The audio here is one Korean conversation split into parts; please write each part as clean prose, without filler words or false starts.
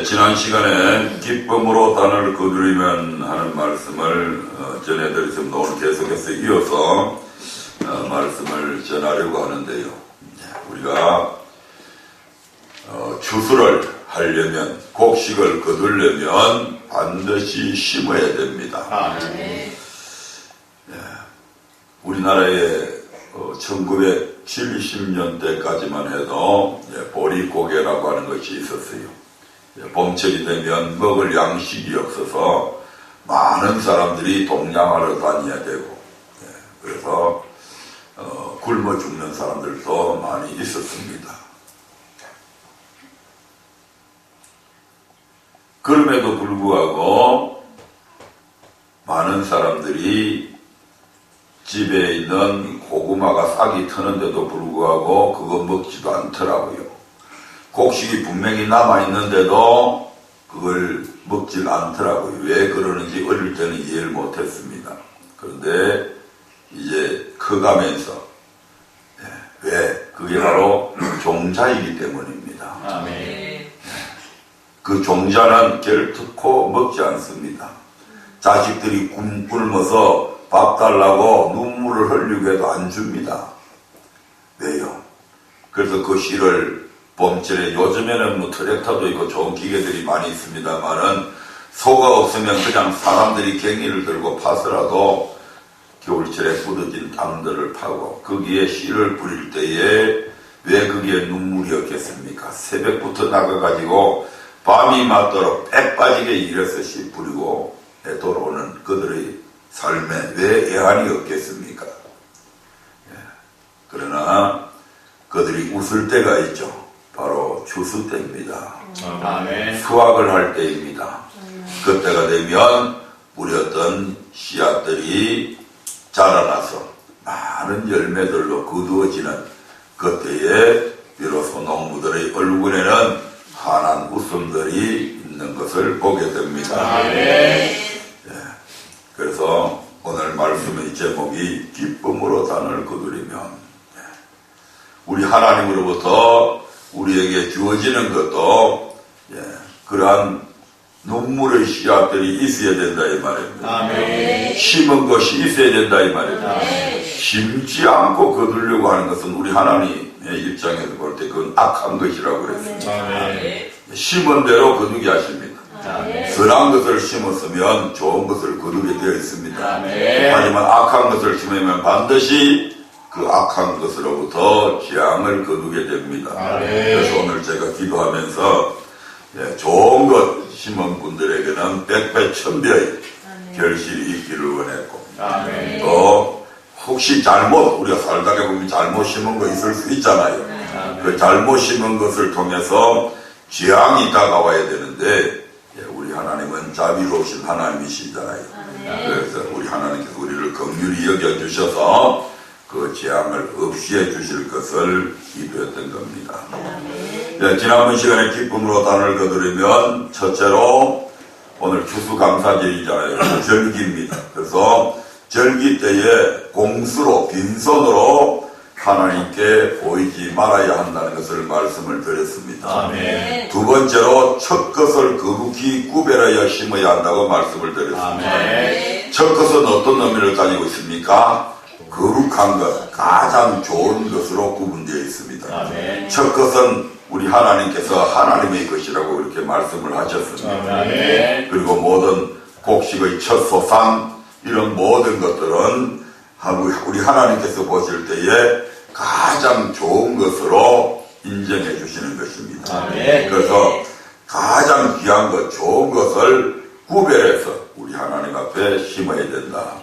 지난 시간에 기쁨으로 단을 거두리면 하는 말씀을 전해드렸습니다. 오늘 계속해서 이어서 말씀을 전하려고 하는데요. 우리가 추수를 하려면, 곡식을 거두려면 반드시 심어야 됩니다. 우리나라에 1970년대까지만 해도 보리고개라고 하는 것이 있었어요. 봄철이 되면 먹을 양식이 없어서 많은 사람들이 동양하러 다녀야 되고, 그래서 굶어 죽는 사람들도 많이 있었습니다. 그럼에도 불구하고 많은 사람들이 집에 있는 고구마가 싹이 트는데도 불구하고 그거 먹지도 않더라고요. 곡식이 분명히 남아있는데도 그걸 먹질 않더라고요. 왜 그러는지 어릴 때는 이해를 못했습니다. 그런데 이제 커가면서 왜? 그게 바로 종자이기 때문입니다. 그 종자는 결특코 먹지 않습니다. 자식들이 굶어서 밥 달라고 눈물을 흘리고 해도 안 줍니다. 왜요? 그래서 그 씨를 봄철에, 요즘에는 뭐 트랙터도 있고 좋은 기계들이 많이 있습니다만은 소가 없으면 그냥 사람들이 갱이를 들고 파서라도 겨울철에 굳어진 땅들을 파고 거기에 씨를 뿌릴 때에 왜 거기에 눈물이 없겠습니까? 새벽부터 나가가지고 밤이 맞도록 빽 빠지게 일해서 씨 뿌리고 돌아오는 그들의 삶에 왜 애환이 없겠습니까? 그러나 그들이 웃을 때가 있죠. 바로 추수 때입니다. 수확을 할 때입니다. 그때가 되면 뿌렸던 씨앗들이 자라나서 많은 열매들로 거두어지는 그때에 비로소 농부들의 얼굴에는 환한 웃음들이 있는 것을 보게 됩니다. 그래서 오늘 말씀의 제목이 기쁨으로 단을 거두리면, 우리 하나님으로부터 우리에게 주어지는 것도 그러한 눈물의 씨앗들이 있어야 된다 이 말입니다. 심은 것이 있어야 된다 이 말입니다. 심지 않고 거두려고 하는 것은 우리 하나님의 입장에서 볼 때 그건 악한 것이라고 그랬습니다. 심은 대로 거두게 하십니다. 선한 것을 심었으면 좋은 것을 거두게 되어 있습니다. 하지만 악한 것을 심으면 반드시 그 악한 것으로부터 재앙을 거두게 됩니다. 그래서 오늘 제가 기도하면서 좋은 것 심은 분들에게는 100배 1000배의 결실이 있기를 원했고, 또 혹시 잘못, 우리가 살다가 보면 잘못 심은 거 있을 수 있잖아요. 그 잘못 심은 것을 통해서 재앙이 다가와야 되는데 우리 하나님은 자비로우신 하나님이시잖아요. 그래서 우리 하나님께서 우리를 긍휼히 여겨주셔서 그 재앙을 없이해 주실 것을 기도했던 겁니다. 지난번 시간에 기쁨으로 단을 거두려면 첫째로 오늘 추수감사절이잖아요. 절기입니다. 그래서 절기 때에 공수로, 빈손으로 하나님께 보이지 말아야 한다는 것을 말씀을 드렸습니다. 두 번째로 첫 것을 거룩히 구별하여 심어야 한다고 말씀을 드렸습니다. 첫 것은 어떤 의미를 가지고 있습니까? 거룩한 것, 가장 좋은 것으로 구분되어 있습니다. 첫 것은 우리 하나님께서 하나님의 것이라고 이렇게 말씀을 하셨습니다. 그리고 모든 곡식의 첫 소산, 이런 모든 것들은 우리 하나님께서 보실 때에 가장 좋은 것으로 인정해 주시는 것입니다. 그래서 가장 귀한 것, 좋은 것을 구별해서 우리 하나님 앞에 심어야 된다.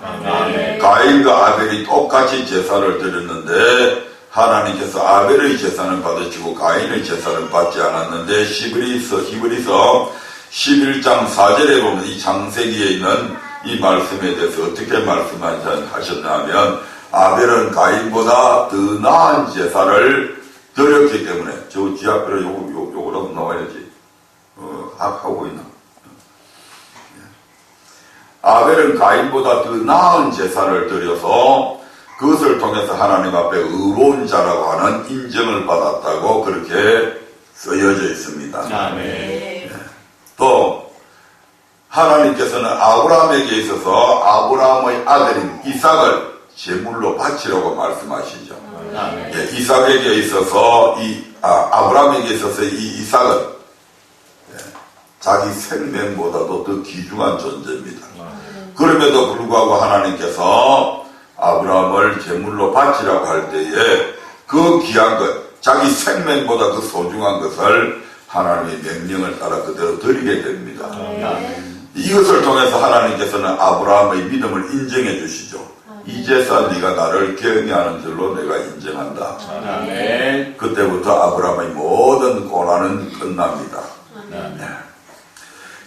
가인과 아벨이 똑같이 제사를 드렸는데 하나님께서 아벨의 제사는 받으시고 가인의 제사는 받지 않았는데 히브리서 11장 4절에 보면 이 창세기에 있는 이 말씀에 대해서 어떻게 말씀하셨나 하면 아벨은 가인보다 더 나은 제사를 드렸기 때문에, 저 지하별에 요거라도 나와야지. 하고 있나? 아벨은 가인보다 더 나은 제사를 드려서 그것을 통해서 하나님 앞에 의로운 자라고 하는 인정을 받았다고 그렇게 쓰여져 있습니다. 또 하나님께서는 아브라함에게 있어서 아브라함의 아들인 이삭을 제물로 바치라고 말씀하시죠. 예, 이삭에게 있어서 아브라함에게 있어서 이 이삭은 자기 생명보다도 더 귀중한 존재입니다. 그럼에도 불구하고 하나님께서 아브라함을 제물로 바치라고 할 때에 그 귀한 것, 자기 생명보다 더 소중한 것을 하나님의 명령을 따라 그대로 드리게 됩니다. 이것을 통해서 하나님께서는 아브라함의 믿음을 인정해 주시죠. 이제서 네가 나를 경외하는 줄로 내가 인정한다. 그때부터 아브라함의 모든 고난은 끝납니다.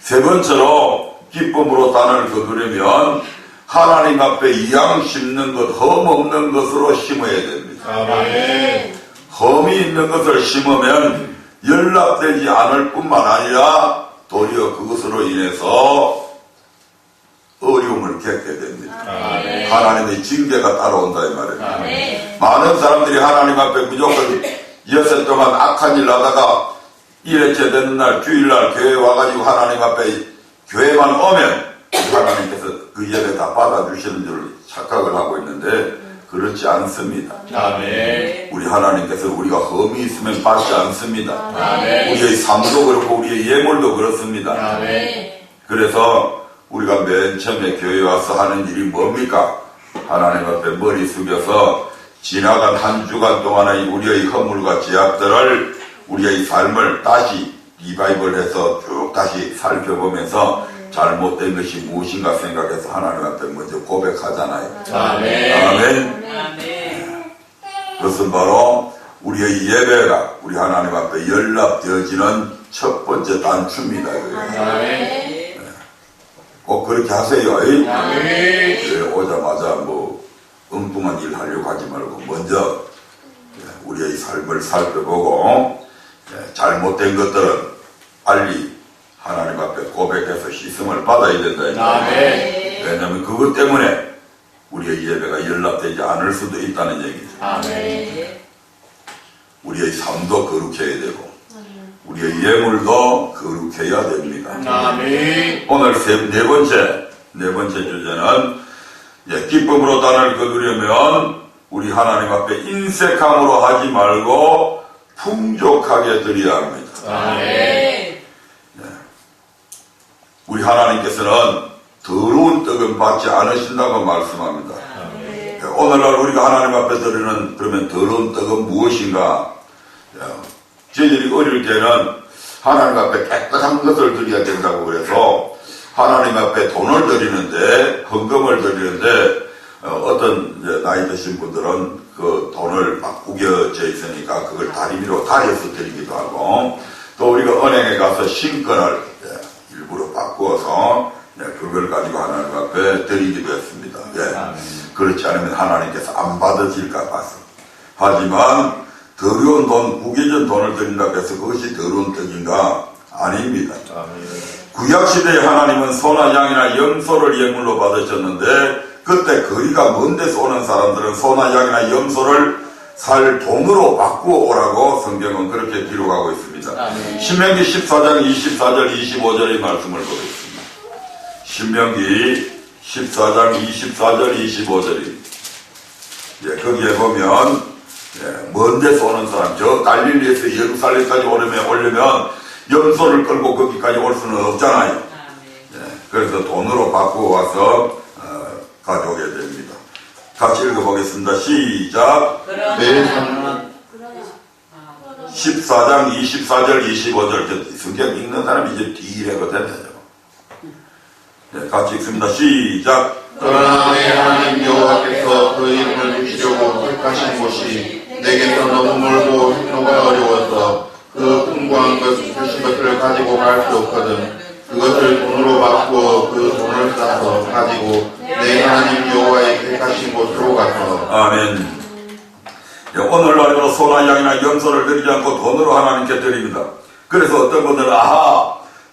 세 번째로 기쁨으로 단을 거두려면 하나님 앞에 이양 심는 것, 흠 없는 것으로 심어야 됩니다. 흠이 있는 것을 심으면 연락되지 않을 뿐만 아니라 도리어 그것으로 인해서 어려움을 겪게 됩니다. 하나님의 징계가 따라온다 이 말이에요. 많은 사람들이 하나님 앞에 무조건 여섯 동안 악한 일 하다가 일회째 되는 날 주일날 교회 와가지고 하나님 앞에 교회만 오면 하나님께서 그 예배 다 받아주시는 줄 착각을 하고 있는데 그렇지 않습니다. 우리 하나님께서 우리가 흠이 있으면 받지 않습니다. 우리의 삶도 그렇고 우리의 예물도 그렇습니다. 그래서 우리가 맨 처음에 교회에 와서 하는 일이 뭡니까? 하나님 앞에 머리 숙여서 지나간 한 주간 동안의 우리의 허물과 죄악들을 우리의 삶을 다시 리바이벌해서 쭉 다시 살펴보면서 잘못된 것이 무엇인가 생각해서 하나님 앞에 먼저 고백하잖아요. 아멘. 그것은 바로 우리의 예배가 우리 하나님 앞에 연락되어지는 첫 번째 단추입니다. 꼭 그렇게 하세요. 오자마자 뭐 엉뚱한 일 하려고 하지 말고 먼저 우리의 삶을 살펴보고 잘못된 것들은 빨리 하나님 앞에 고백해서 씻음을 받아야 된다. 왜냐하면 그것 때문에 우리의 예배가 연락되지 않을 수도 있다는 얘기죠. 우리의 삶도 거룩해야 되고 우리의 예물도 거룩해야 됩니다. 오늘 네 번째 주제는 기쁨으로 단을 거두려면 우리 하나님 앞에 인색함으로 하지 말고 풍족하게 드려야 합니다. 우리 하나님께서는 더러운 떡은 받지 않으신다고 말씀합니다. 오늘날 우리가 하나님 앞에 드리는 그러면 더러운 떡은 무엇인가? 저희들이 어릴 때는 하나님 앞에 깨끗한 것을 드려야 된다고 그래서 하나님 앞에 돈을 드리는데 헌금을 드리는데 어떤 이제 나이 드신 분들은 그 돈을 막 구겨져 있으니까 그걸 다리미로 다려서 드리기도 하고 또 우리가 은행에 가서 신권을 일부러 바꾸어서 그걸 가지고 하나님 앞에 드리기도 했습니다. 그렇지 않으면 하나님께서 안 받으실까 봐서. 하지만 더러운 돈, 구겨진 돈을 드린다고 해서 그것이 더러운 떡인가? 아닙니다. 구약시대에 하나님은 소나 양이나 염소를 예물로 받으셨는데 그때 거리가 먼 데서 오는 사람들은 소나 양이나 염소를 살 돈으로 바꾸어 오라고 성경은 그렇게 기록하고 있습니다. 신명기 14장 24절 25절의 말씀을 보겠습니다. 신명기 14장 24절 25절입니다. 거기에 보면 먼 데서 오는 사람, 저 갈릴리에서 예루살렘까지 오려면 염소를 끌고 거기까지 올 수는 없잖아요. 그래서 돈으로 바꾸어 와서 가져오게 됩니다. 같이 읽어보겠습니다. 시작. 14장 24절 25절 성경 읽는 사람이 이제 뒤래거든요. 같이 읽습니다. 시작. 그러나 내 하나님 여호와께서 그 이름을 주시려고 택하신 곳이 내게서 너무 멀고 행로가 어려워서 그 풍부한 주신 것을 가지고 갈 수 없거든. 그것을 돈으로 바꾸어 그 돈을 싸서 가지고 내 하나님 여호와의 택하신 곳으로 가서. 아멘. 오늘날로 소나 양이나 염소를 드리지 않고 돈으로 하나님께 드립니다. 그래서 어떤 분들은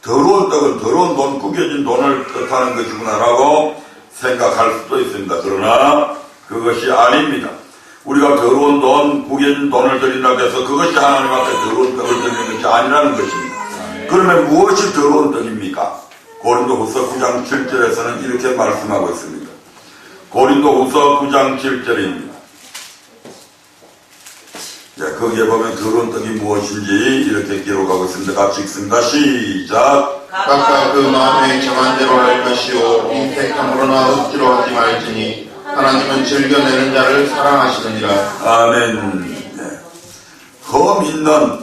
더러운 떡은 더러운 돈, 구겨진 돈을 뜻하는 것이구나라고 생각할 수도 있습니다. 그러나 그것이 아닙니다. 우리가 더러운 돈, 구겨진 돈을 드린다고 해서 그것이 하나님 앞에 더러운 떡을 드리는 것이 아니라는 것입니다. 그러면 무엇이 더러운 떡입니까? 고린도후서 9장 7절에서는 이렇게 말씀하고 있습니다. 고린도후서 9장 7절입니다. 거기에 보면 더러운 떡이 무엇인지 이렇게 기록하고 있습니다. 같이 읽습니다. 시작. 각각 그 마음에 정한 대로 할 것이요 인색함으로나 억지로 하지 말지니 하나님은 즐겨내는 자를 사랑하시느니라. 아멘. 흠 있는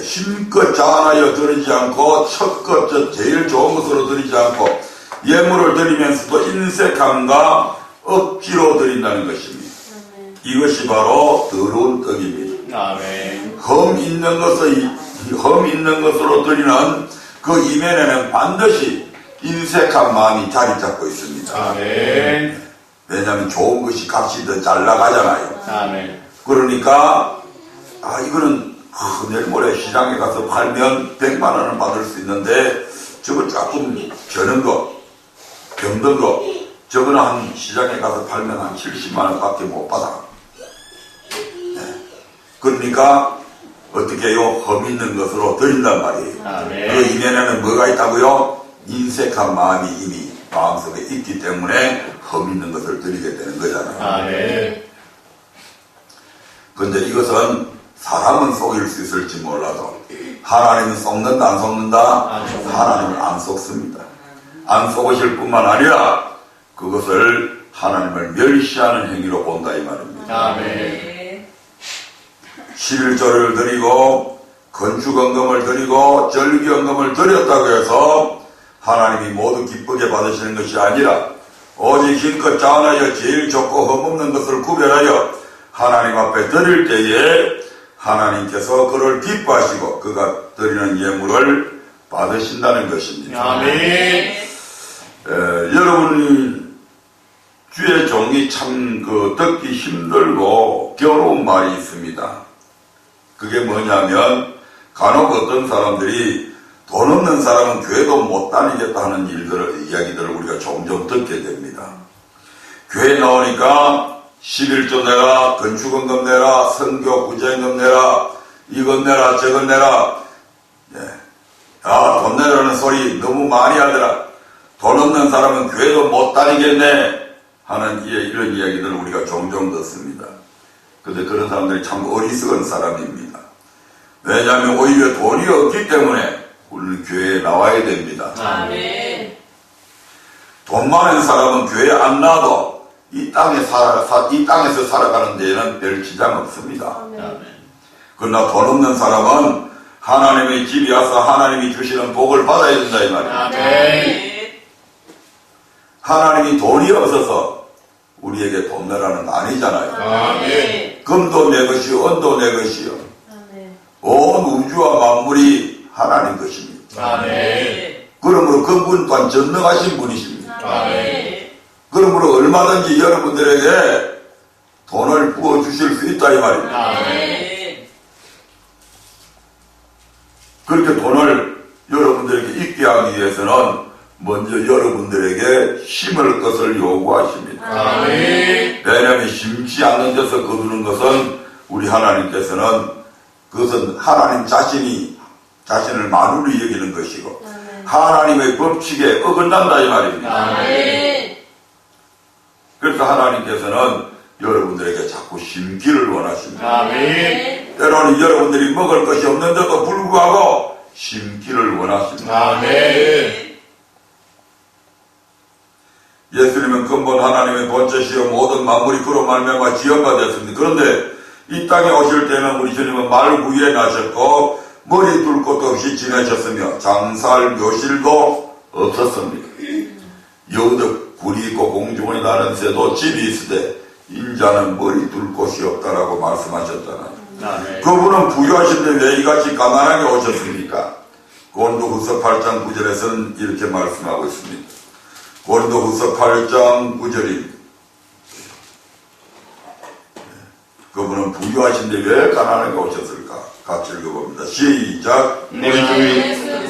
힘껏 자라여 드리지 않고 첫것 제일 좋은 것으로 드리지 않고 예물을 드리면서도 인색함과 억지로 드린다는 것입니다. 이것이 바로 더러운 떡입니다. 아멘. 흠 있는 것으로 드리는 그 이면에는 반드시 인색한 마음이 자리 잡고 있습니다. 아멘. 왜냐하면 좋은 것이 값이 더 잘 나가잖아요. 아멘. 그러니까 이거는 내일 모레 시장에 가서 팔면 100만 원을 받을 수 있는데 저거 조금 겨는 거, 병든 거 저거는 한 시장에 가서 팔면 한 70만 원밖에 못 받아. 그러니까 어떻게 해요? 흠 있는 것으로 드린단 말이에요. 아멘. 그 이면에는 뭐가 있다고요? 인색한 마음이 이미 마음속에 있기 때문에 흠 있는 것을 드리게 되는 거잖아요. 아멘. 그런데 이것은 사람은 속일 수 있을지 몰라도 하나님은 속는다 안 속는다? 하나님은 안 속습니다. 안 속으실 뿐만 아니라 그것을 하나님을 멸시하는 행위로 본다 이 말입니다. 아멘. 11조를 드리고 건축헌금을 드리고 절기헌금을 드렸다고 해서 하나님이 모두 기쁘게 받으시는 것이 아니라 오직 힘껏 자원하여 제일 좋고 흠없는 것을 구별하여 하나님 앞에 드릴 때에 하나님께서 그를 기뻐하시고 그가 드리는 예물을 받으신다는 것입니다. 아멘. 여러분 주의 종이 참 듣기 힘들고 괴로운 말이 있습니다. 그게 뭐냐면 간혹 어떤 사람들이 돈 없는 사람은 교회도 못 다니겠다 하는 이야기들을 우리가 종종 듣게 됩니다. 교회 나오니까 11조 내라, 건축헌금 내라, 선교 구제헌금 내라, 이것 내라, 저것 내라. 돈 내라는 소리 너무 많이 하더라. 돈 없는 사람은 교회도 못 다니겠네 하는 이런 이야기들을 우리가 종종 듣습니다. 그런데 그런 사람들이 참 어리석은 사람입니다. 왜냐하면 오히려 돈이 없기 때문에 우리는 교회에 나와야 됩니다. 아멘. 돈 많은 사람은 교회에 안 나와도 이 땅에서 살아가는 데에는 별 지장 없습니다. 아멘. 그러나 돈 없는 사람은 하나님의 집에 와서 하나님이 주시는 복을 받아야 된다 이 말이에요. 아멘. 하나님이 돈이 없어서 우리에게 돈 내라는 거 아니잖아요. 아멘. 금도 내 것이요 은도 내 것이요 아멘. 온 우주와 만물이 하나님 것입니다. 아멘. 그러므로 그분 또한 전능하신 분이십니다. 아멘. 그러므로 얼마든지 여러분들에게 돈을 부어주실 수 있다 이 말입니다. 아멘. 그렇게 돈을 여러분들에게 있게 하기 위해서는 먼저 여러분들에게 심을 것을 요구하십니다. 아멘. 왜냐하면 심지 않는 데서 거두는 것은 우리 하나님께서는 그것은 하나님 자신을 만으로 여기는 것이고 하나님의 법칙에 어긋난다 이 말입니다. 아멘. 그래서 하나님께서는 여러분들에게 자꾸 심기를 원하십니다. 아멘. 때로는 여러분들이 먹을 것이 없는데도 불구하고 심기를 원하십니다. 아멘. 예수님은 근본 하나님의 본체시여 모든 만물이 그로 말미암아 지연바 되었습니다. 그런데 이 땅에 오실 때는 우리 주님은 말 위에 나셨고 머리 둘 곳도 없이 지내셨으며 장사할 묘실도 없었습니다. 여우덕 굴이 있고 공중원이 나는 새도 집이 있으되 인자는 머리 둘 곳이 없다라고 말씀하셨잖아요. 아멘. 그분은 부유하신데 왜 이같이 가난하게 오셨습니까? 고린도후서 8장 9절에서는 이렇게 말씀하고 있습니다. 고린도후서 8장 9절입니다. 그분은 부유하신데 왜 가난하게 오셨을까? 같이 읽어봅니다. 시작. 우리 주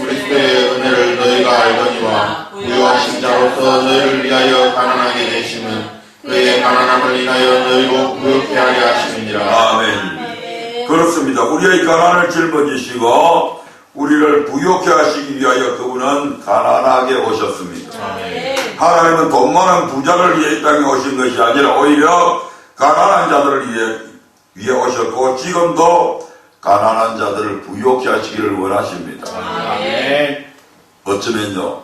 그리스도의 은혜를 너희가 알거니와 부유하신 자로서 너희를 위하여 가난하게 되심은 그의 가난함을 인하여 너희로 부유케 하려 하심이니라. 아멘. 그렇습니다. 우리의 가난을 짊어지시고 우리를 부욕해 하시기 위하여 그분은 가난하게 오셨습니다. 아멘. 하나님은 돈 많은 부자를 위해 이 땅에 오신 것이 아니라 오히려 가난한 자들을 위해 오셨고 지금도 가난한 자들을 부욕해 하시기를 원하십니다. 아멘. 어쩌면요,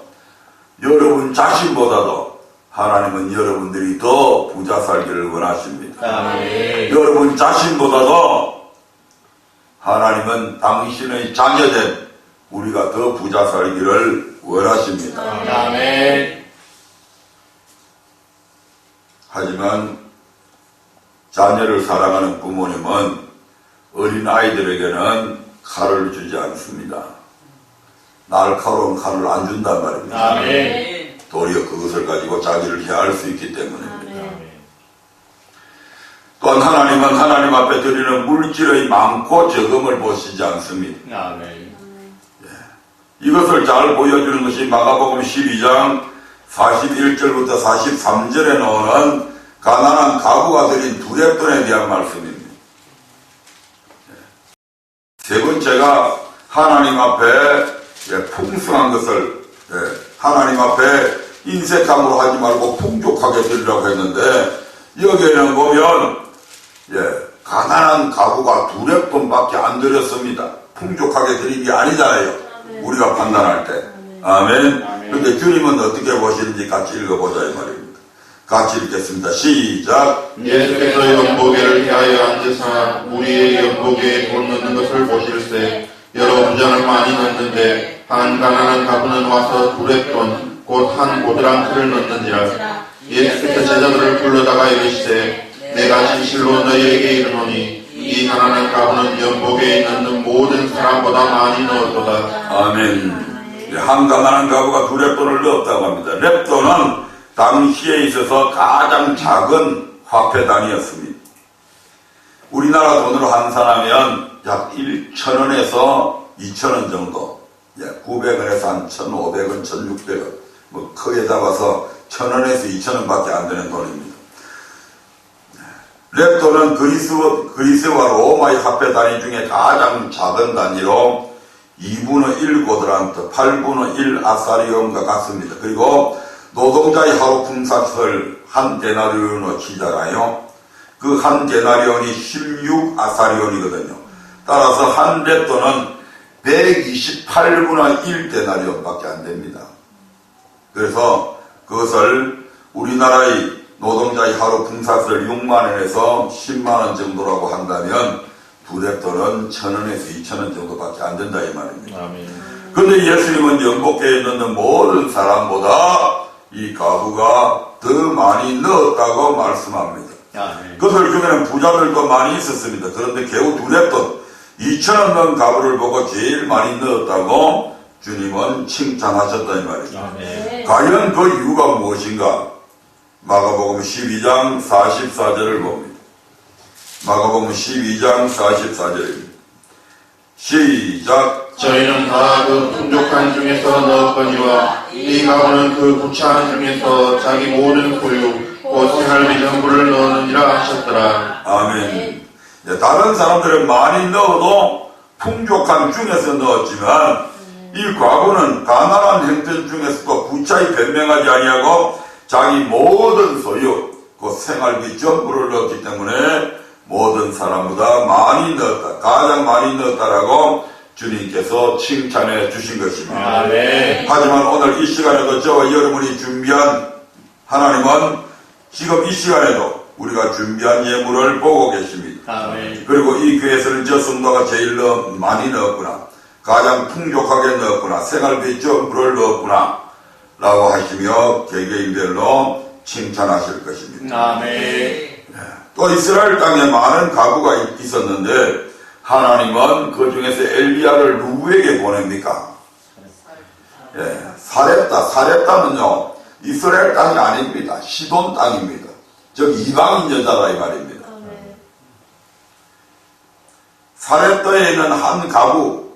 여러분 자신보다도 하나님은 여러분들이 더 부자 살기를 원하십니다. 아멘. 여러분 자신보다도 하나님은 당신의 자녀된 우리가 더 부자 살기를 원하십니다. 아멘. 하지만 자녀를 사랑하는 부모님은 어린 아이들에게는 칼을 주지 않습니다. 날카로운 칼을 안 준단 말입니다. 아멘. 도리어 그것을 가지고 자기를 해할 수 있기 때문입니다. 아멘. 또한 하나님은 하나님 앞에 드리는 물질의 많고 적음을 보시지 않습니다. 아멘. 이것을 잘 보여주는 것이 마가복음 12장 41절부터 43절에 나오는 가난한 가부가 드린 두렙돈에 대한 말씀입니다. 세 번째가 하나님 앞에 풍성한 것을 하나님 앞에 인색함으로 하지 말고 풍족하게 드리라고 했는데 여기에는 보면 가난한 가부가 두렙돈밖에 안 드렸습니다. 풍족하게 드린 게 아니잖아요. 우리가 판단할 때. 아멘. 그런데 주님은 어떻게 보시는지 같이 읽어보자 이 말입니다. 같이 읽겠습니다. 시작. 예수께서 연보계를 향하여 앉으사 우리의 연보계에 돈 넣는 것을 보실세 여러 부자는 많이 넣는데 한 가난한 가부는 와서 두렙돈 곧 한 고드랑크를 넣는지라. 예수께서 제자들을 불러다가 이르시되 내가 진실로 너희에게 이르노니 이 가난한 가부는 연보계에 넣는 모든 사람보다 많이 넣었도다. 아멘. 한 가난한 가부가 두렙돈을 넣었다고 합니다. 렙돈은 당시에 있어서 가장 작은 화폐 단위였습니다. 우리나라 돈으로 환산하면 약 1,000원에서 2,000원 정도, 900원에서 한 1,500원, 1,600원, 뭐 크게 잡아서 1,000원에서 2,000원밖에 안 되는 돈입니다. 렙돈은 그리스와 로마의 화폐 단위 중에 가장 작은 단위로 2분의 1 고드란트, 8분의 1 아사리온과 같습니다. 그리고 노동자의 하루 품삯을 한 데나리온으로 치잖아요. 그 한 데나리온이 16 아사리온이거든요. 따라서 한 렙돈은 128분의 1 데나리온밖에 안 됩니다. 그래서 그것을 우리나라의 노동자의 하루 품삯을 6만원에서 10만원 정도라고 한다면 두렙돈은 1,000원에서 2,000원 정도밖에 안 된다 이 말입니다. 그런데 예수님은 연복계에 넣는 모든 사람보다 이 가부가 더 많이 넣었다고 말씀합니다. 그들 중에는 부자들도 많이 있었습니다. 그런데 겨우 두렙돈 2,000원 넣은 가부를 보고 제일 많이 넣었다고 주님은 칭찬하셨다 이 말이죠. 과연 그 이유가 무엇인가? 마가복음 12장 44절을 봅니다. 마가복음 12장 44절입니다. 시작. 저희는 다 그 풍족한 중에서 넣었거니와 이 가부는 그 부차한 중에서 자기 모든 소유 곧 생활비 전부를 넣었느니라 하셨더라. 아멘. 다른 사람들은 많이 넣어도 풍족한 중에서 넣었지만 이 과부는 가난한 형편 중에서도 부차히 변명하지 아니하고 자기 모든 소유, 그 생활비 전부를 넣었기 때문에 모든 사람보다 많이 넣었다, 가장 많이 넣었다라고 주님께서 칭찬해 주신 것입니다. 아멘. 하지만 오늘 이 시간에도 저와 여러분이 준비한 하나님은 지금 이 시간에도 우리가 준비한 예물을 보고 계십니다. 아멘. 그리고 이 교회에서는 저 성도가 제일 많이 넣었구나, 가장 풍족하게 넣었구나, 생활비 전부를 넣었구나 라고 하시며 개개인별로 칭찬하실 것입니다. 아멘. 또 이스라엘 땅에 많은 가부가 있었는데 하나님은 그 중에서 엘리야를 누구에게 보냅니까? 사렙다는요 이스라엘 땅이 아닙니다. 시돈 땅입니다. 즉 이방인 여자다 이 말입니다. 사렙다에 있는 한 가부,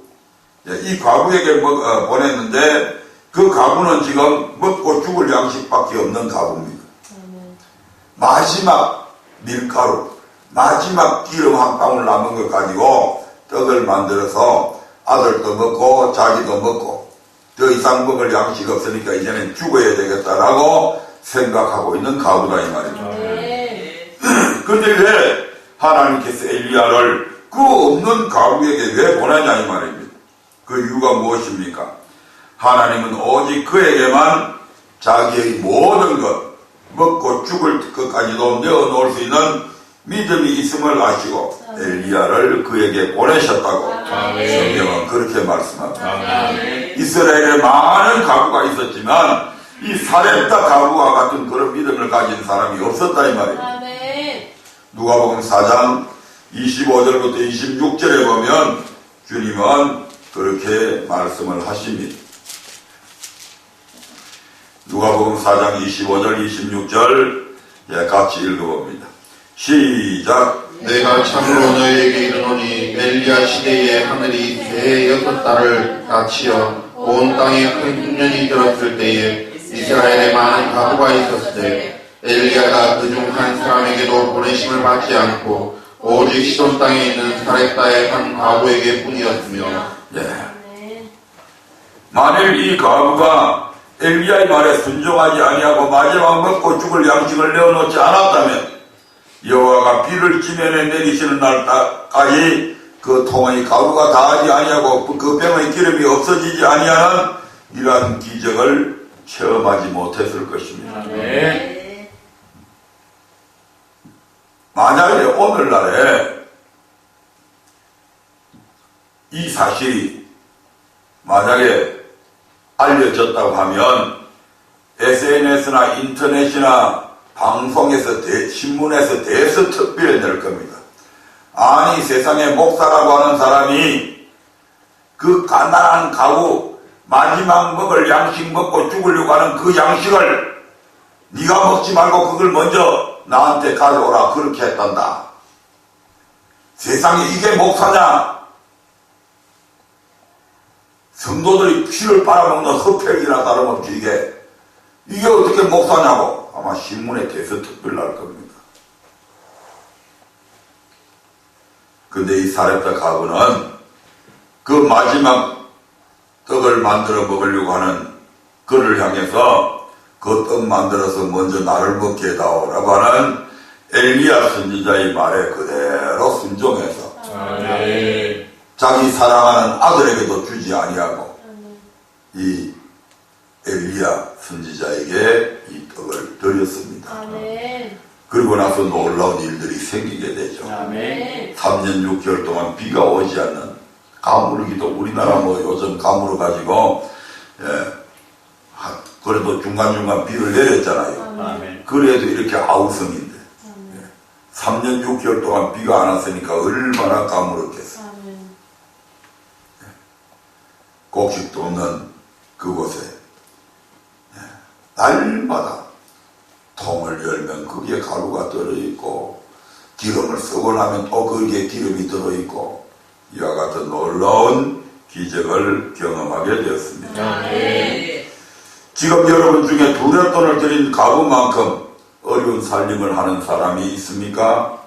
이 가부에게 보냈는데 그 가부는 지금 먹고 죽을 양식밖에 없는 가부입니다. 마지막 밀가루, 마지막 기름 한 방울 남은 것 가지고 떡을 만들어서 아들도 먹고 자기도 먹고 더 이상 먹을 양식 없으니까 이제는 죽어야 되겠다라고 생각하고 있는 가부다 이 말입니다. 근데 왜 하나님께서 엘리야를 그 없는 가부에게 왜 보내냐 이 말입니다. 그 이유가 무엇입니까? 하나님은 오직 그에게만 자기의 모든 것 먹고 죽을 것까지도 내어놓을 수 있는 믿음이 있음을 아시고 엘리야를 그에게 보내셨다고 성경은 그렇게 말씀합니다. 이스라엘에 많은 가부가 있었지만 이 사렙다 가부와 같은 그런 믿음을 가진 사람이 없었다 이 말입니다. 누가복음 4장 25절부터 26절에 보면 주님은 그렇게 말씀을 하십니다. 누가복음 4장 25절 26절 같이 읽어봅니다. 시작. 내가 참으로 너희에게 이르노니 엘리야 시대에 하늘이 새 6달을 닫히어 온 땅에 큰 흉년이 들었을 때에 이스라엘에 많은 가부가 있었을 엘리야가 그중 한 사람에게도 보내심을 받지 않고 오직 시돈 땅에 있는 사렙다의 한 가부에게 뿐이었으며 만일 이 가부가 엘리야의 말에 순종하지 아니하고 마지막 먹고 죽을 양식을 내어놓지 않았다면 여호와가 비를 지면에 내리시는 날까지 그 통의 가루가 다하지 아니하고 그 병의 기름이 없어지지 아니하는 이러한 기적을 체험하지 못했을 것입니다. 만약에 오늘날에 이 사실이 만약에 알려졌다고 하면 SNS나 인터넷이나 방송에서 신문에서 대서특필해 낼 겁니다. 아니 세상에 목사라고 하는 사람이 그 가난한 가구 마지막 먹을 양식 먹고 죽으려고 하는 그 양식을 네가 먹지 말고 그걸 먼저 나한테 가져오라 그렇게 했단다. 세상에 이게 목사냐? 성도들이 피를 빨아먹는 흡혈이나 다름없지 이게 어떻게 목사냐고 아마 신문에 대서특필 날 겁니다. 근데 이 사렙다 가부는 그 마지막 떡을 만들어 먹으려고 하는 그를 향해서 그 떡 만들어서 먼저 나를 먹게 해다오라고 하는 엘리야 선지자의 말에 그대로 순종해서 자기 사랑하는 아들에게도 주지 아니하고 이 엘리야 선지자에게 이 떡을 드렸습니다. 그리고 나서 놀라운 일들이 생기게 되죠. 3년 6개월 동안 비가 오지 않는 가무르기도 우리나라 뭐 요즘 가무르 가지고 그래도 중간중간 비를 내렸잖아요. 그래도 이렇게 아우성인데 3년 6개월 동안 비가 안 왔으니까 얼마나 가무르겠어. 곡식도 없는 그곳에 날마다 통을 열면 거기에 가루가 들어있고 기름을 쓰고 나면 또 거기에 기름이 들어있고 이와 같은 놀라운 기적을 경험하게 되었습니다. 지금 여러분 중에 두레돈을 들인 가부만큼 어려운 살림을 하는 사람이 있습니까?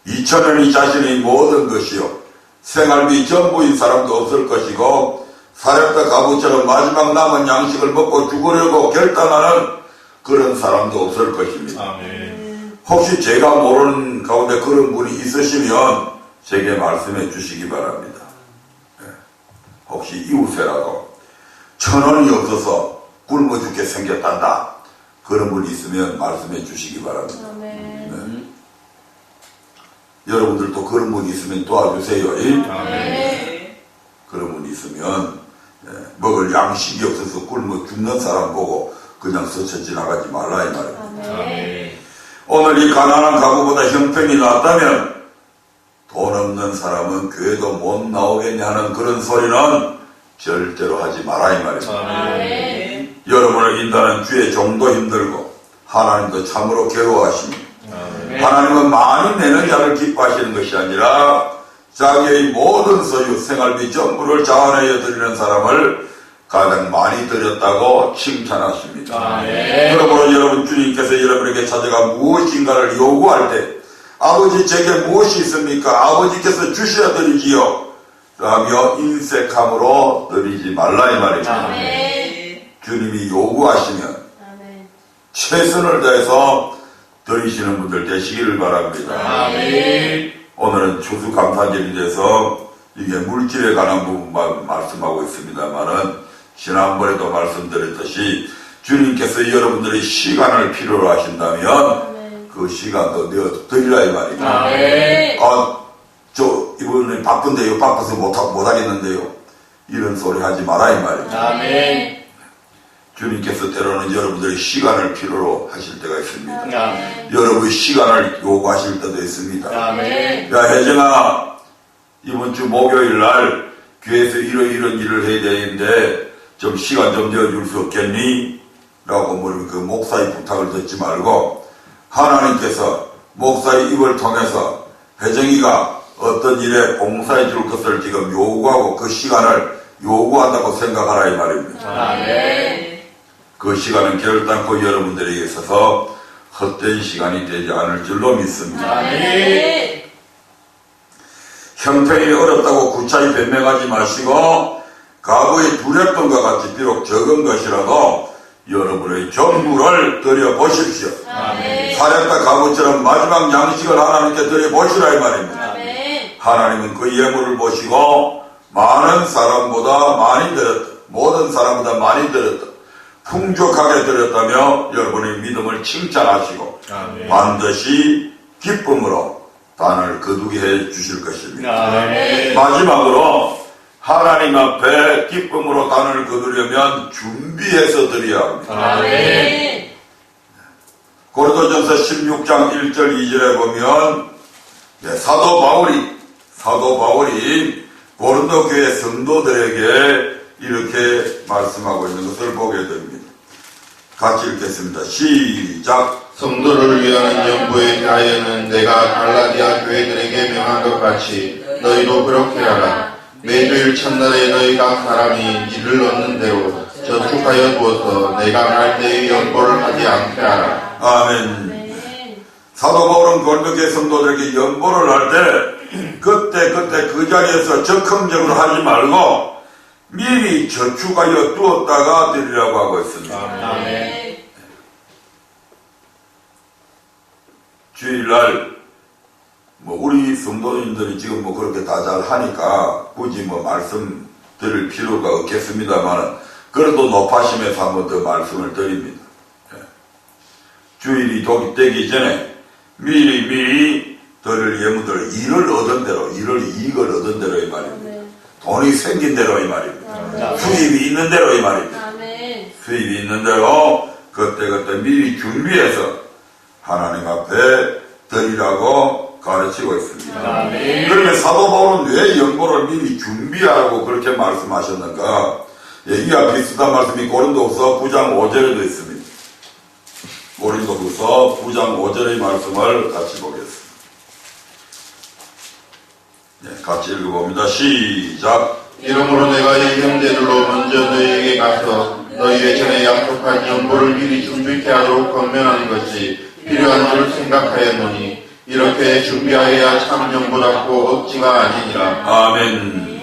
2000원이 자신의 모든 것이요 생활비 전부인 사람도 없을 것이고 사렙다 가부처럼 마지막 남은 양식을 먹고 죽으려고 결단하는 그런 사람도 없을 것입니다. 혹시 제가 모르는 가운데 그런 분이 있으시면 제게 말씀해 주시기 바랍니다. 혹시 이웃에라도 1000원이 없어서 굶어 죽게 생겼단다. 그런 분이 있으면 말씀해 주시기 바랍니다. 여러분들도 그런 분이 있으면 도와주세요. 그런 분이 있으면 먹을 양식이 없어서 굶어 죽는 사람 보고 그냥 스쳐 지나가지 말라 이 말입니다. 오늘 이 가난한 가구보다 형편이 낫다면 돈 없는 사람은 교회도 못 나오겠냐 하는 그런 소리는 절대로 하지 마라 이 말입니다. 여러분을 인도하는 주의 종도 힘들고 하나님도 참으로 괴로워하십니다. 하나님은 많이 내는 자를 기뻐하시는 것이 아니라 자기의 모든 소유 생활비 전부를 자원하여 드리는 사람을 가장 많이 드렸다고 칭찬하십니다. 그러므로 여러분 주님께서 여러분에게 찾아가 무엇인가를 요구할 때 아버지 제게 무엇이 있습니까? 아버지께서 주셔야 드리지요. 라며 인색함으로 드리지 말라 이 말입니다. 아멘. 주님이 요구하시면 아멘. 최선을 다해서 드리시는 분들 되시기를 바랍니다. 아멘. 오늘은 추수감사절이 돼서 이게 물질에 관한 부분만 말씀하고 있습니다만은 지난번에도 말씀드렸듯이 주님께서 여러분들의 시간을 필요로 하신다면 아멘. 그 시간도 내어 드리라 이 말입니다. 아멘. 저 이번에 바쁜데요, 바빠서 못하겠는데요, 이런 소리 하지 마라 이 말입니다. 아멘. 주님께서 때로는 여러분들의 시간을 필요로 하실 때가 있습니다. 아멘. 여러분의 시간을 요구하실 때도 있습니다. 아멘. 야, 혜정아, 이번 주 목요일 날 교회에서 이런 일을 해야 되는데 좀 시간 좀 내어줄 수 없겠니? 라고 그 목사의 부탁을 듣지 말고 하나님께서 목사의 입을 통해서 혜정이가 어떤 일에 봉사해 줄 것을 지금 요구하고 그 시간을 요구한다고 생각하라 이 말입니다. 아멘. 그 시간은 결단코 여러분들에게 있어서 헛된 시간이 되지 않을 줄로 믿습니다. 아멘. 형편이 어렵다고 구차히 변명하지 마시고 과거의 두렵던과 같이 비록 적은 것이라도 여러분의 전부를 드려보십시오. 아멘. 사렙과 가부처럼 마지막 양식을 하나님께 드려보시라 이 말입니다. 아멘. 하나님은 그 예물을 보시고 많은 사람보다 많이 드렸다, 모든 사람보다 많이 드렸다, 풍족하게 드렸다며 여러분의 믿음을 칭찬하시고 아멘. 반드시 기쁨으로 단을 거두게 해 주실 것입니다. 아멘. 마지막으로 하나님 앞에 기쁨으로 단을 거두려면 준비해서 드려야 합니다. 아멘. 고린도전서 16장 1절 2절에 보면 사도 바울이 고린도 교회 성도들에게 이렇게 말씀하고 있는 것을 보게 됩니다. 같이 읽겠습니다. 시작. 성도를 위한 연보의 자에는 내가 갈라디아 교회들에게 명한 것 같이 너희도 그렇게 하라. 매주일 첫날에 너희 각 사람이 일을 얻는 대로 저축하여 두어서 내가 갈 때의 연보를 하지 않게 하라. 아멘. 아멘. 사도 바울은 고린도 교회 성도들에게 연보를 할 때 그때 그 자리에서 적극적으로 하지 말고 미리 저축하여 두었다가 드리라고 하고 있습니다. 아멘. 주일날 우리 성도님들이 지금 그렇게 다 잘 하니까 굳이 말씀드릴 필요가 없겠습니다만 그래도 높아심에서 한 번 더 말씀을 드립니다. 주일이 되기 전에 미리 드릴 예물들 이익을 얻은 대로 이 말입니다. 아멘. 돈이 생긴 대로 이 말입니다. 아멘. 수입이 있는 대로 이 말입니다. 아멘. 수입이 있는 대로 그때 미리 준비해서 하나님 앞에 드리라고 가르치고 있습니다. 아멘. 그러면 사도 바울은 왜 연보를 미리 준비하라고 그렇게 말씀하셨는가? 이와 비슷한 말씀이 고린도후서 9장 5절에도 있습니다. 고린도후서 9장 5절의 말씀을 같이 보겠습니다. 같이 읽어봅니다. 시작. 이러므로 내가 이 형제들로 먼저 너희에게 가서 너희의 전에 약속한 연보를 미리 준비케 하도록 권면하는 것이 필요한 줄 생각하였노니 이렇게 준비하여야 참 연보답고 억지가 아니니라. 아멘.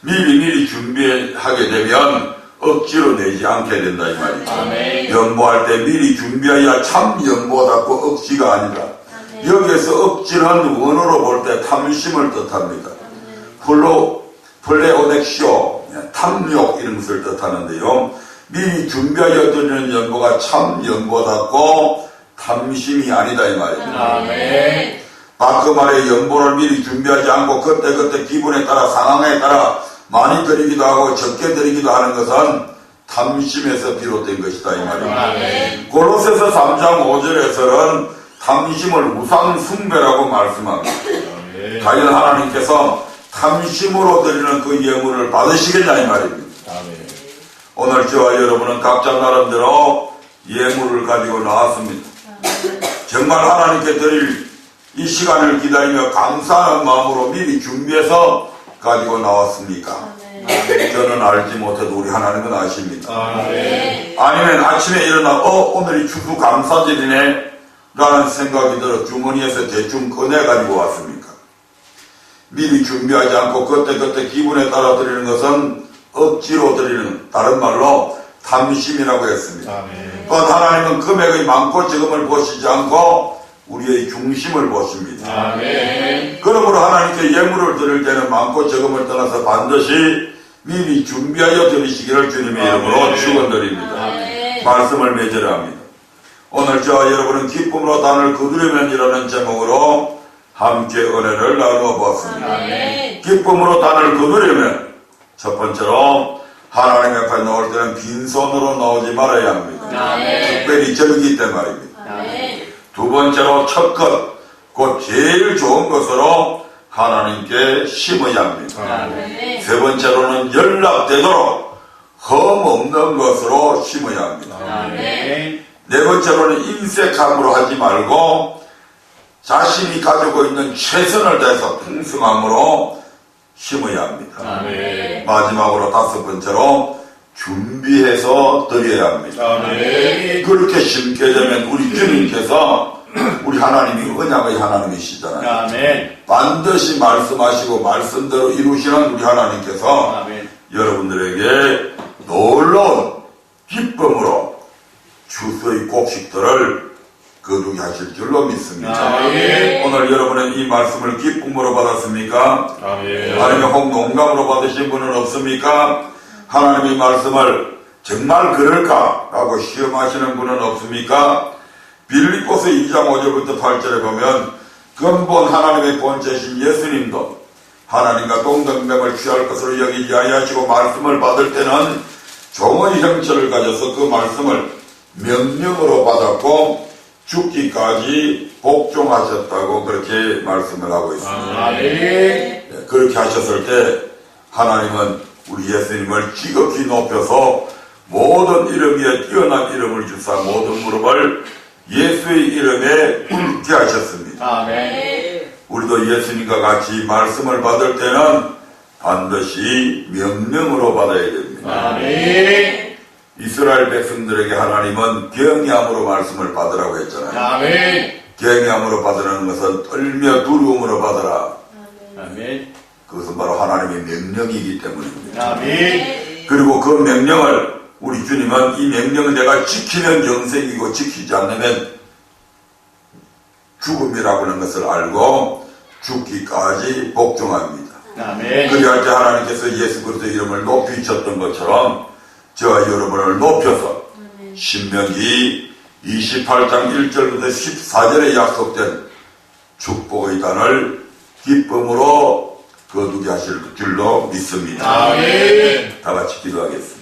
미리 준비하게 되면 억지로 내지 않게 된다 이 말이죠. 아멘. 연보할 때 미리 준비하여야 참 연보답고 억지가 아니라. 아멘. 여기에서 억지는 원어로 볼 때 탐심을 뜻합니다. 플레오넥시오, 탐욕 이런 것을 뜻하는데요. 미리 준비하여 드리는 연보가 참 연보답고 탐심이 아니다 이 말입니다. 아멘. 그 말에 연보를 미리 준비하지 않고 그때 기분에 따라 상황에 따라 많이 드리기도 하고 적게 드리기도 하는 것은 탐심에서 비롯된 것이다 이 말입니다. 아멘. 골로새서 3장 5절에서는 탐심을 우상 숭배라고 말씀합니다. 과연 하나님께서 탐심으로 드리는 그 예물을 받으시겠냐 이 말입니다. 아멘. 오늘 저와 여러분은 각자 나름대로 예물을 가지고 나왔습니다. 정말 하나님께 드릴 이 시간을 기다리며 감사하는 마음으로 미리 준비해서 가지고 나왔습니까? 아멘. 저는 알지 못해도 우리 하나님은 아십니다. 아멘. 아니면 아침에 일어나 오늘이 추수 감사절이네 라는 생각이 들어 주머니에서 대충 꺼내 가지고 왔습니까? 미리 준비하지 않고 그때그때 기분에 따라 드리는 것은 억지로 드리는, 다른 말로 탐심이라고 했습니다. 아멘. 또한 하나님은 금액의 많고 적음을 보시지 않고 우리의 중심을 보십니다. 아멘. 그러므로 하나님께 예물을 드릴 때는 많고 적음을 떠나서 반드시 미리 준비하여 드리시기를 주님의 이름으로 아멘. 축원드립니다. 아멘. 말씀을 맺으려 합니다. 오늘 저와 여러분은 기쁨으로 단을 거두려면이라는 제목으로 함께 은혜를 나누어 보았습니다. 아멘. 기쁨으로 단을 거두려면 첫 번째로 하나님 앞에 나올 때는 빈손으로 나오지 말아야 합니다. 아멘. 특별히 절기 때 말입니다. 아멘. 두 번째로 첫 것, 곧 제일 좋은 것으로 하나님께 심어야 합니다. 아멘. 세 번째로는 연락되도록 흠없는 것으로 심어야 합니다. 아멘. 네 번째로는 인색함으로 하지 말고 자신이 가지고 있는 최선을 다해서 풍성함으로 심어야 합니다. 아멘. 마지막으로 다섯 번째로 준비해서 드려야 합니다. 아멘. 그렇게 심게 되면 우리 주님께서 우리 하나님이 언약의 하나님이시잖아요. 아멘. 반드시 말씀하시고 말씀대로 이루시는 우리 하나님께서 아멘. 여러분들에게 놀라운 기쁨으로 주서의 곡식들을 거두게 하실 줄로 믿습니다. 아멘. 오늘 여러분은 이 말씀을 기쁨으로 받았습니까? 아멘. 아니면 혹 농감으로 받으신 분은 없습니까? 하나님의 말씀을 정말 그럴까? 라고 시험하시는 분은 없습니까? 빌립보서 2장 5절부터 8절에 보면 근본 하나님의 본체신 예수님도 하나님과 동등됨을 취할 것으로 여기지 아니하시고 말씀을 받을 때는 종의 형체를 가져서 그 말씀을 명령으로 받았고 죽기까지 복종하셨다고 그렇게 말씀을 하고 있습니다. 아멘. 네, 그렇게 하셨을 때 하나님은 우리 예수님을 지극히 높여서 모든 이름 위에 뛰어난 이름을 주사 모든 무릎을 예수의 이름에 꿇게 하셨습니다. 아멘. 우리도 예수님과 같이 말씀을 받을 때는 반드시 명령으로 받아야 됩니다. 아멘. 이스라엘 백성들에게 하나님은 경외함으로 말씀을 받으라고 했잖아요. 아멘. 경외함으로 받으라는 것은 떨며 두려움으로 받아라. 아멘. 그것은 바로 하나님의 명령이기 때문입니다. 아멘. 그리고 그 명령을 우리 주님은 이 명령을 내가 지키면 영생이고 지키지 않으면 죽음이라고 하는 것을 알고 죽기까지 복종합니다. 아멘. 그리할 때 하나님께서 예수 그리스도의 이름을 높이셨던 것처럼 저와 여러분을 높여서 신명기 28장 1절부터 14절에 약속된 축복의 단을 기쁨으로 거두게 하실 줄로 믿습니다. 아멘. 다 같이 기도하겠습니다.